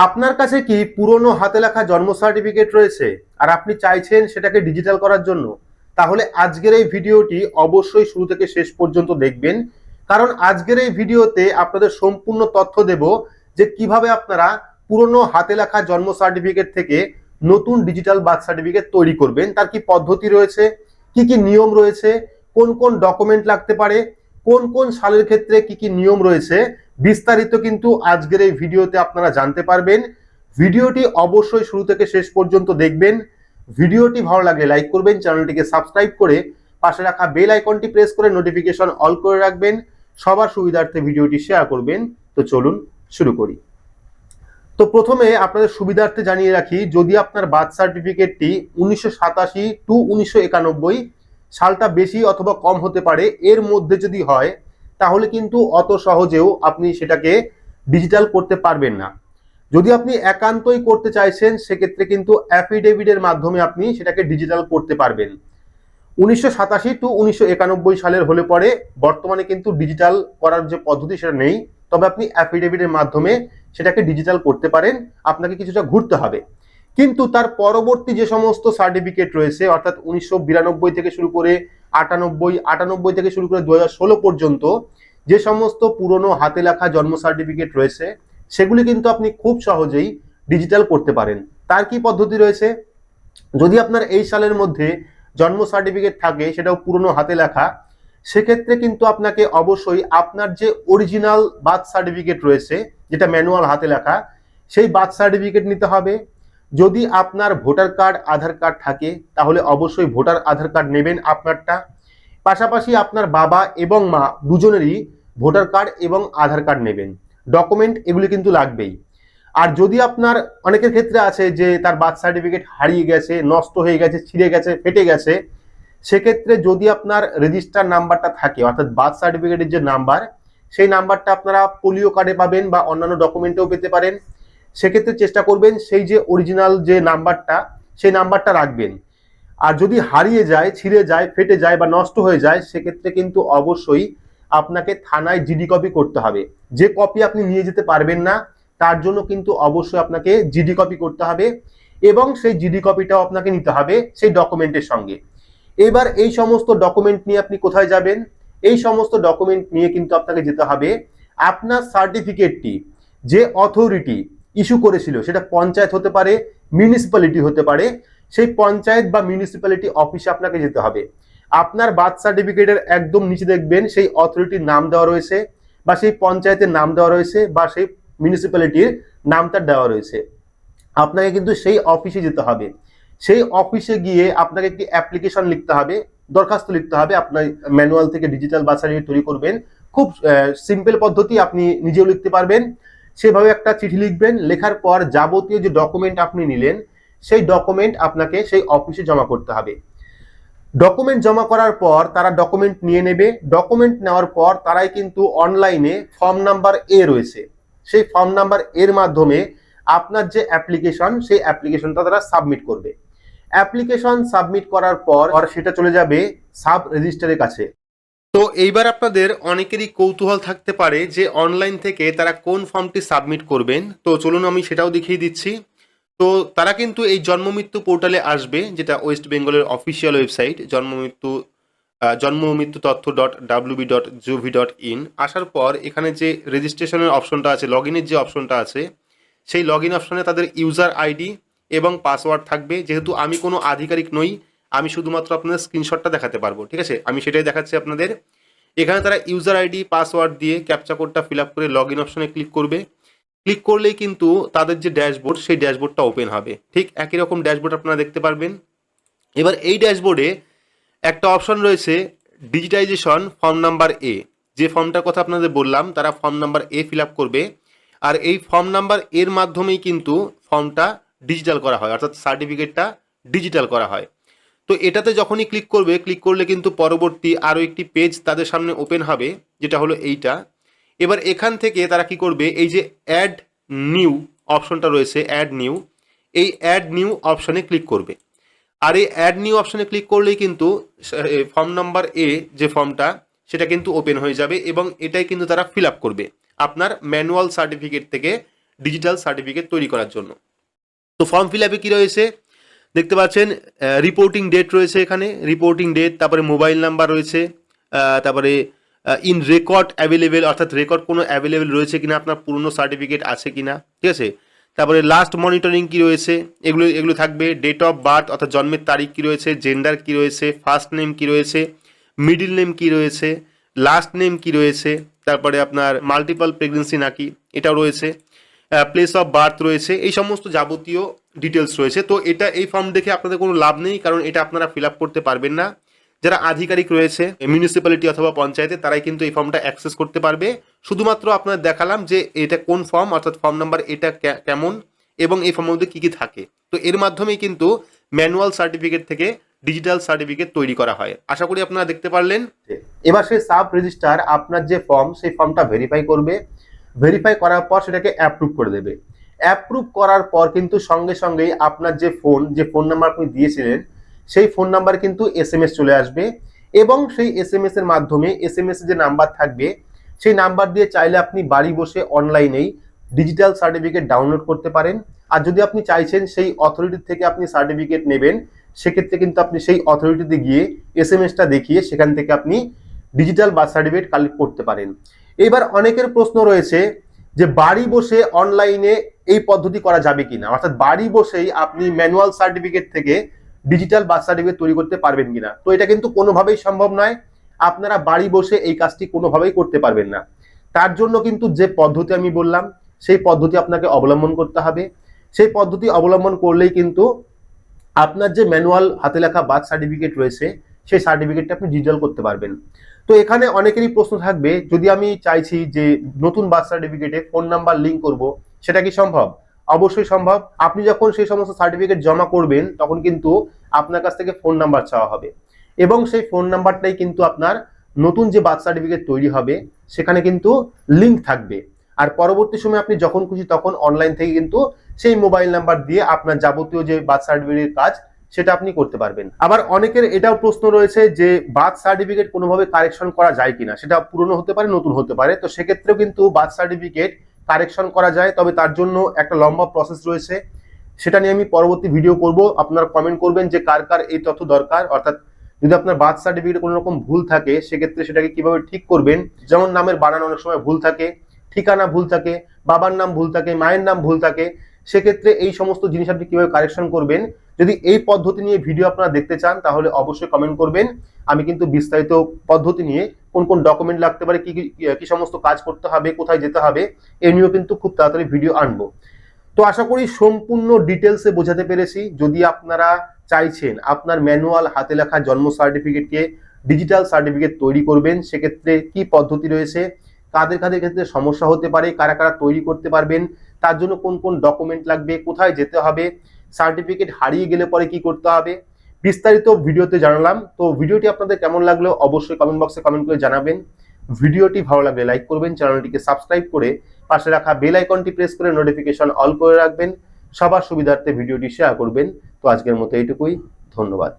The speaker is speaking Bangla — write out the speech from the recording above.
আপনার কাছে কি পুরনো হাতে লেখা জন্ম সার্টিফিকেট রয়েছে আর আপনি চাইছেন সেটাকে ডিজিটাল করার জন্য? তাহলে আজকের এই ভিডিওটি অবশ্যই শুরু থেকে শেষ পর্যন্ত দেখবেন, কারণ আজকের এই ভিডিওতে আপনাদের সম্পূর্ণ তথ্য দেব যে কিভাবে আপনারা পুরনো হাতে লেখা জন্ম সার্টিফিকেট থেকে নতুন ডিজিটাল বার্থ সার্টিফিকেট তৈরি করবেন। তার কি পদ্ধতি রয়েছে, কি কি নিয়ম রয়েছে, কোন কোন ডকুমেন্ট লাগতে পারে, কোন কোন সালের ক্ষেত্রে কি কি নিয়ম রয়েছে, বিস্তারিত কিন্তু আজকের এই ভিডিওতে আপনারা জানতে পারবেন। ভিডিওটি অবশ্যই শুরু থেকে শেষ পর্যন্ত দেখবেন। ভিডিওটি ভালো লাগলে লাইক করবেন, চ্যানেলটিকে সাবস্ক্রাইব করে পাশে রাখা বেল আইকনটি প্রেস করে নোটিফিকেশন অল করে রাখবেন, সবার সুবিধার্থে ভিডিওটি শেয়ার করবেন। তো চলুন শুরু করি। তো প্রথমে আপনাদের সুবিধার্থে জানিয়ে রাখি, যদি আপনার বার্থ সার্টিফিকেটটি 1987 টু 1991 সালটা বেশি অথবা কম হতে পারে, এর মধ্যে যদি হয় তাহলে কিন্তু অত সহজেও আপনি সেটাকে ডিজিটাল করতে পারবেন না। যদি আপনি একান্তই করতে চাইছেন সেক্ষেত্রে কিন্তু অ্যাফিডেভিটের মাধ্যমে আপনি সেটাকে ডিজিটাল করতে পারবেন। 1987 টু 1991 সালের হলে পরে বর্তমানে কিন্তু ডিজিটাল করার যে পদ্ধতি সেটা নেই, তবে আপনি অ্যাফিডেভিটের মাধ্যমে সেটাকে ডিজিটাল করতে পারেন। আপনাকে কিছুটা ঘুরতে হবে, কিন্তু তার পরবর্তী যে সমস্ত সার্টিফিকেট রয়েছে, অর্থাৎ 1992 থেকে শুরু করে 98 থেকে শুরু করে 2016 পর্যন্ত যে সমস্ত পুরনো হাতে লেখা জন্ম সার্টিফিকেট রয়েছে, সেগুলি কিন্তু আপনি খুব সহজেই ডিজিটাল করতে পারেন। তার কি পদ্ধতি রয়েছে? যদি আপনার এই সালের মধ্যে জন্ম সার্টিফিকেট থাকে, সেটাও পুরনো হাতে লেখা, সেক্ষেত্রে কিন্তু আপনাকে অবশ্যই আপনার যে অরিজিনাল বার্থ সার্টিফিকেট রয়েছে, যেটা ম্যানুয়াল হাতে লেখা, সেই বার্থ সার্টিফিকেট নিতে হবে। যদি আপনার ভোটার কার্ড আধার কার্ড থাকে তাহলে অবশ্যই ভোটার আধার কার্ড নেবেন আপনারটা। পাশাপাশি আপনার বাবা এবং মা দুজনেরই ভোটার কার্ড এবং আধার কার্ড নেবেন। ডকুমেন্ট এগুলি কিন্তু লাগবেই। আর যদি আপনার অনেকের ক্ষেত্রে আছে যে তার বার্থ সার্টিফিকেট হারিয়ে গেছে, নষ্ট হয়ে গেছে, ছিঁড়ে গেছে, ফেটে গেছে, সেক্ষেত্রে যদি আপনার রেজিস্টার নাম্বারটা থাকে, অর্থাৎ বার্থ সার্টিফিকেটের যে নাম্বার, সেই নাম্বারটা আপনারা পোলিও কার্ডে পাবেন বা অন্যান্য ডকুমেন্টেও পেতে পারেন। সেক্ষেত্রে চেষ্টা করবেন সেই যে অরিজিনাল যে নাম্বারটা, সেই নাম্বারটা রাখবেন। আর যদি হারিয়ে যায়, ছিঁড়ে যায়, ফেটে যায় বা নষ্ট হয়ে যায়, সেক্ষেত্রে কিন্তু অবশ্যই আপনাকে থানায় জিডি কপি করতে হবে। যে কপি আপনি নিয়ে যেতে পারবেন না, তার জন্য কিন্তু অবশ্যই আপনাকে জিডি কপি করতে হবে, এবং সেই জিডি কপিটাও আপনাকে নিতে হবে সেই ডকুমেন্টের সঙ্গে। এবার এই সমস্ত ডকুমেন্ট নিয়ে আপনি কোথায় যাবেন? এই সমস্ত ডকুমেন্ট নিয়ে কিন্তু আপনাকে যেতে হবে আপনার সার্টিফিকেটটি যে অথরিটি ইস্যু করেছিল, সেটা পঞ্চায়েত হতে পারে, মিউনিসিপ্যালিটি হতে পারে, সেই পঞ্চায়েত বা মিউনিসিপ্যালিটি অফিসে আপনাকে যেতে হবে। আপনার বার্থ সার্টিফিকেটের একদম নিচে দেখবেন সেই অথরিটির নাম দেওয়া রয়েছে, বা সেই পঞ্চায়েতের নাম দেওয়া রয়েছে, বা সেই মিউনিসিপ্যালিটির নামটা দেওয়া রয়েছে। আপনাকে কিন্তু সেই অফিসে যেতে হবে। সেই অফিসে গিয়ে আপনাকে একটি অ্যাপ্লিকেশন লিখতে হবে, দরখাস্ত লিখতে হবে। আপনার ম্যানুয়াল থেকে ডিজিটাল বার্থ সার্টিফিকেট তৈরি করবেন, খুব সিম্পল পদ্ধতি, আপনি নিজেও লিখতে পারবেন। সেভাবে একটা চিঠি লিখবেন, লেখার পর যাবতীয় যে ডকুমেন্ট আপনি নিলেন, সেই ডকুমেন্ট আপনাকে সেই অফিসে জমা করতে হবে। ডকুমেন্ট জমা করার পর তারা ডকুমেন্ট নিয়ে নেবে। ডকুমেন্ট নেওয়ার পর তারাই কিন্তু অনলাইনে ফর্ম নাম্বার এ রয়েছে, সেই ফর্ম নাম্বার এর মাধ্যমে আপনার যে অ্যাপ্লিকেশন, সেই অ্যাপ্লিকেশনটা তারা সাবমিট করবে। অ্যাপ্লিকেশন সাবমিট করার পর সেটা চলে যাবে সাব রেজিস্ট্রারের কাছে। তো এইবার আপনাদের অনেকেরই কৌতূহল থাকতে পারে যে অনলাইন থেকে তারা কোন ফর্মটি সাবমিট করবেন। তো চলুন আমি সেটাও দেখিয়ে দিচ্ছি। তো তারা কিন্তু এই জন্মমৃত্যু পোর্টালে আসবে, যেটা ওয়েস্ট বেঙ্গলের অফিসিয়াল ওয়েবসাইট জন্মমৃত্যু তথ্য .wb.gov.in। আসার পর এখানে যে রেজিস্ট্রেশনের অপশনটা আছে, লগ ইনের যে অপশনটা আছে, সেই লগ ইন অপশনে তাদের ইউজার আইডি এবং পাসওয়ার্ড থাকবে। যেহেতু আমি কোনো আধিকারিক নই, আমি শুধুমাত্র আপনাদের স্ক্রিনশটটা দেখাতে পারবো, ঠিক আছে? আমি সেটাই দেখাচ্ছি আপনাদের। এখানে তারা ইউজার আইডি পাসওয়ার্ড দিয়ে ক্যাপচা কোডটা ফিল আপ করে লগ ইন অপশনে ক্লিক করবে। ক্লিক করলেই কিন্তু তাদের যে ড্যাশবোর্ড, সেই ড্যাশবোর্ডটা ওপেন হবে। ঠিক একই রকম ড্যাশবোর্ড আপনারা দেখতে পারবেন। এবার এই ড্যাশবোর্ডে একটা অপশন রয়েছে ডিজিটাইজেশন ফর্ম নাম্বার এ। যে ফর্মটার কথা আপনাদের বললাম, তারা form number A fill up করবে। আর এই ফর্ম নাম্বার এর মাধ্যমেই কিন্তু ফর্মটা ডিজিটাল করা হয়, অর্থাৎ সার্টিফিকেটটা ডিজিটাল করা হয়। তো এটাতে যখনই ক্লিক করবে, ক্লিক করলে কিন্তু পরবর্তী আরও একটি পেজ তাদের সামনে ওপেন হবে, যেটা হলো এইটা। এবার এখান থেকে তারা কি করবে, এই যে অ্যাড নিউ অপশনটা রয়েছে, অ্যাড নিউ, এই অ্যাড নিউ অপশনে ক্লিক করবে। আর এই অ্যাড নিউ অপশনে ক্লিক করলেই কিন্তু ফর্ম নাম্বার এ যে ফর্মটা, সেটা কিন্তু ওপেন হয়ে যাবে, এবং এটাই কিন্তু তারা ফিল আপ করবে আপনার ম্যানুয়াল সার্টিফিকেট থেকে ডিজিটাল সার্টিফিকেট তৈরি করার জন্য। তো ফর্ম ফিল আপে কী রয়েছে দেখতে পাচ্ছেন, রিপোর্টিং ডেট রয়েছে এখানে, রিপোর্টিং ডেট, তারপরে মোবাইল নাম্বার রয়েছে, তারপরে ইন রেকর্ড অ্যাভেলেবেল, অর্থাৎ রেকর্ড কোনো অ্যাভেলেবেল রয়েছে কিনা, আপনার পুরনো সার্টিফিকেট আছে কিনা, ঠিক আছে। তারপরে লাস্ট মনিটরিং কী রয়েছে, এগুলো থাকবে। ডেট অফ বার্থ অর্থাৎ জন্মের তারিখ কী রয়েছে, জেন্ডার কী রয়েছে, ফার্স্ট নেম কী রয়েছে, মিডিল নেম কী রয়েছে, লাস্ট নেম কী রয়েছে, তারপরে আপনার মাল্টিপল প্রেগনেন্সি নাকি এটাও রয়েছে, প্লেস অফ বার্থ রয়েছে, এই সমস্ত যাবতীয় ডিটেলস রয়েছে। তো এই ফর্ম দেখে আপনাদের কোনো লাভ নেই, কারণ এটা আপনারা ফিল আপ করতে পারবেন না। যারা আধিকারিক রয়েছে মিউনিসিপ্যালিটি অথবা পঞ্চায়েতে, তারাই কিন্তু এই ফর্মটা অ্যাক্সেস করতে পারবে। শুধুমাত্র আপনাদের দেখালাম যে এটা কোন ফর্ম, অর্থাৎ ফর্ম নাম্বার এটা কেমন এবং এই ফর্মের মধ্যে কী কী থাকে। তো এর মাধ্যমেই কিন্তু ম্যানুয়াল সার্টিফিকেট থেকে ডিজিটাল সার্টিফিকেট তৈরি করা হয়। আশা করি আপনারা দেখতে পারলেন। এবার সেই সাব রেজিস্ট্রার আপনার যে ফর্ম, সেই ফর্মটা ভেরিফাই করবে। ভেরিফাই করার পর সেটাকে অ্যাপ্রুভ করে দেবে। অ্যাপ্রুভ করার পর কিন্তু সঙ্গে সঙ্গেই আপনার যে ফোন নাম্বার আপনি দিয়েছিলেন, সেই ফোন নাম্বার কিন্তু SMS চলে আসবে এবং সেই SMS এর মাধ্যমে SMS যে নাম্বার থাকবে, সেই নাম্বার দিয়ে চাইলে আপনি বাড়ি বসে অনলাইনেই ডিজিটাল সার্টিফিকেট ডাউনলোড করতে পারেন। আর যদি আপনি চাইছেন সেই অথরিটি থেকে আপনি সার্টিফিকেট নেবেন, সেক্ষেত্রে কিন্তু আপনি সেই অথরিটিতে গিয়ে SMS-টা দেখিয়ে সেখান থেকে আপনি ডিজিটাল বার্থ সার্টিফিকেট কালেক্ট করতে পারেন। এবার অনেকের প্রশ্ন রয়েছে যে বাড়ি বসে অনলাইনে এই পদ্ধতি করা যাবে কিনা, অর্থাৎ বাড়ি বসেই আপনি ম্যানুয়াল সার্টিফিকেট থেকে ডিজিটাল বার্থ সার্টিফিকেট তৈরি করতে পারবেন কিনা। তো এটা কিন্তু কোনোভাবেই সম্ভব নয়। আপনারা বাড়ি বসে এই কাজটি কোনোভাবেই করতে পারবেন না। তার জন্য কিন্তু যে পদ্ধতি আমি বললাম, সেই পদ্ধতি আপনাকে অবলম্বন করতে হবে। সেই পদ্ধতি অবলম্বন করলেই কিন্তু আপনার যে ম্যানুয়াল হাতে লেখা বার্থ সার্টিফিকেট রয়েছে, সেই সার্টিফিকেটটা আপনি ডিজিটাল করতে পারবেন। তো এখানে অনেকেরই প্রশ্ন থাকবে, যদি আমি চাইছি যে নতুন বার্থ সার্টিফিকেটে ফোন নাম্বার লিঙ্ক করব, সেটা কি সম্ভব? অবশ্যই সম্ভব। আপনি যখন সেই সমস্ত সার্টিফিকেট জমা করবেন, তখন কিন্তু আপনার কাছ থেকে ফোন নাম্বার চাওয়া হবে এবং সেই ফোন নাম্বারটাই কিন্তু আপনার নতুন যে বার্থ সার্টিফিকেট তৈরি হবে সেখানে কিন্তু লিঙ্ক থাকবে। আর পরবর্তী সময় আপনি যখন খুশি তখন অনলাইন থেকে কিন্তু সেই মোবাইল নাম্বার দিয়ে আপনার যাবতীয় যে বার্থ সার্টিফিকেটের কাজ, সেটা আপনি করতে পারবেন। আবার অনেকের এটাও প্রশ্ন রয়েছে যে বার্থ সার্টিফিকেট কোনোভাবে কারেকশন করা যায় কিনা, সেটা পুরনো হতে পারে, নতুন হতে পারে। তো সেক্ষেত্রেও কিন্তু বার্থ সার্টিফিকেট কারেকশন করা যায়, তবে তার জন্য একটা লম্বা প্রসেস রয়েছে। সেটা নিয়ে আমি পরবর্তী ভিডিও করব। আপনারা কমেন্ট করবেন যে কার কার এই তথ্য দরকার, অর্থাৎ যদি আপনার বার্থ সার্টিফিকেটে কোনো রকম ভুল থাকে, সেক্ষেত্রে সেটাকে কিভাবে ঠিক করবেন। যেমন নামের বানান অনেক সময় ভুল থাকে, ঠিকানা ভুল থাকে, বাবার নাম ভুল থাকে, মায়ের নাম ভুল থাকে, সেক্ষেত্রে এই সমস্ত জিনিস আপনি কিভাবে কারেকশন করবেন। যদি এই পদ্ধতি নিয়ে ভিডিও আপনারা দেখতে চান, তাহলে অবশ্যই কমেন্ট করবেন। আমি কিন্তু বিস্তারিত পদ্ধতি নিয়ে কোন কোন ডকুমেন্ট লাগতে পারে, কি সমস্ত কাজ করতে হবে, কোথায় যেতে হবে, এ নিয়েও কিন্তু খুব তাড়াতাড়ি ভিডিও আনবো। তো আশা করি সম্পূর্ণ ডিটেলসে বোঝাতে পেরেছি। যদি আপনারা চাইছেন আপনার ম্যানুয়াল হাতে লেখা জন্ম সার্টিফিকেটকে ডিজিটাল সার্টিফিকেট তৈরি করবেন, সেক্ষেত্রে কি পদ্ধতি রয়েছে, কাদের কাদের ক্ষেত্রে সমস্যা হতে পারে, কারা কারা তৈরি করতে পারবেন, তার জন্য কোন কোন ডকুমেন্ট লাগবে, কোথায় যেতে হবে, সার্টিফিকেট হারিয়ে গেলে পরে কি করতে হবে, বিস্তারিত ভিডিওতে জানালাম। তো ভিডিওটি আপনাদের কেমন লাগলো অবশ্যই কমেন্ট বক্সে কমেন্ট করে জানাবেন। ভিডিওটি ভালো লাগলে লাইক করবেন, চ্যানেলটিকে সাবস্ক্রাইব করে পাশে রাখা বেল আইকনটি প্রেস করে নোটিফিকেশন অল করে রাখবেন। সবার সুবিধার্থে ভিডিওটি শেয়ার করবেন। তো আজকের মতো এইটুকুই, ধন্যবাদ।